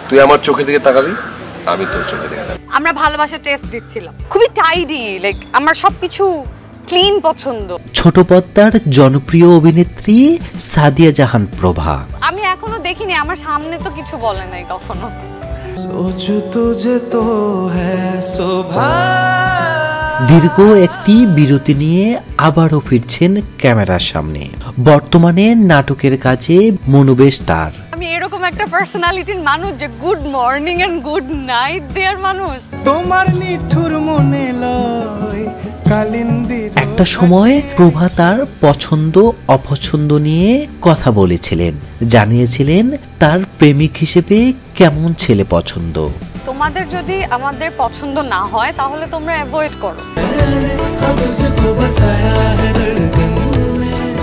তুই আমার চোখের দিকে তাকাবি, আমি তোর চোখের দিকে তাকাবো। আমরা ভালোবাসা টেস্ট দিচ্ছিলাম, খুবই টাইডি, লাইক আমার সবকিছু ক্লিন পছন্দ। ছোট পর্দার জনপ্রিয় অভিনেত্রী সাদিয়া জাহান প্রভা। আমি এখনো দেখিনি, আমার সামনে তো কিছু বলে নাই কখনো। দীর্ঘ একটি বিরতি নিয়ে আবারও ফিরছেন ক্যামেরার সামনে। বর্তমানে নাটকের কাজে মনোবেশ তার। আমি এরকম একটা পার্সোনালিটির মানুষ যে good morning and good night দেয়ার মানুষ। তোমার নিঠুর মনে লয় কালিন্দির। একটা সময় প্রভা তার পছন্দ অপছন্দ নিয়ে কথা বলেছিলেন, জানিয়েছিলেন তার প্রেমিক হিসেবে কেমন ছেলে পছন্দ। তোমাদের যদি আমাদের পছন্দ না হয় তাহলে তোমরা অ্যাভয়েড করো।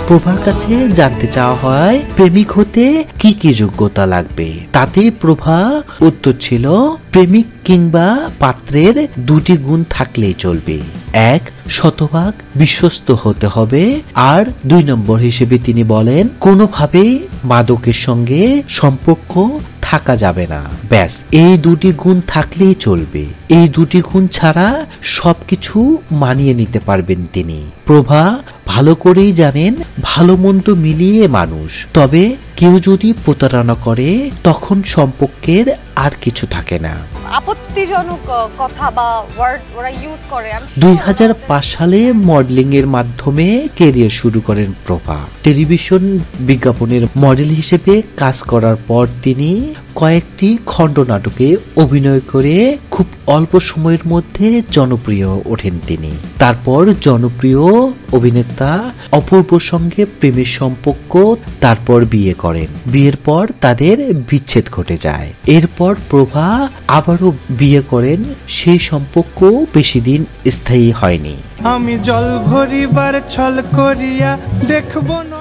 প্রভার কাছে জানতে চাওয়া হয় প্রেমিক হতে কি কি যোগ্যতা লাগবে। তাতে প্রভা উত্তর ছিল প্রেমিক কিংবা পাত্রের দুটি গুণ থাকলেই চলবে। এক, শতভাগ বিশ্বস্ত হতে হবে, আর 2 নম্বর হিসেবে তিনি বলেন কোনোভাবেই মাদকের সঙ্গে সম্পর্ক থাকা যাবে না। ব্যাস, এই দুটি গুণ থাকলেই চলবে। এই দুটি গুণ ছাড়া সবকিছু মানিয়ে নিতে পারবেন তিনি। প্রভা ভালো করেই জানেন ভালো মন্দ মিলিয়ে মানুষ, তবে কেউ যদি প্রতারণা করে তখন সম্পর্কের আর কিছু থাকে না। আপত্তিজনক কথা বা ওয়ার্ড ওরা ইউজ করে। 2005 সালে মডেলিং এর মাধ্যমে ক্যারিয়ার শুরু করেন প্রভা। টেলিভিশন বিজ্ঞাপনের মডেল হিসেবে কাজ করার পর তিনি কয়েকটি খণ্ড নাটকে অভিনয় করে খুব অল্প সময়ের মধ্যে জনপ্রিয় ওঠেন তিনি। তারপর জনপ্রিয় অভিনেতা অপূর্বর সঙ্গে প্রেমের সম্পর্ক, তারপর বিয়ে করেন। বিয়ের পর তাদের বিচ্ছেদ ঘটে যায়। এরপর প্রভা আবারও বিয়ে করেন, সেই সম্পর্ক বেশি দিন স্থায়ী হয়নি। আমি জল ভরিবার ছল করিয়া দেখব না।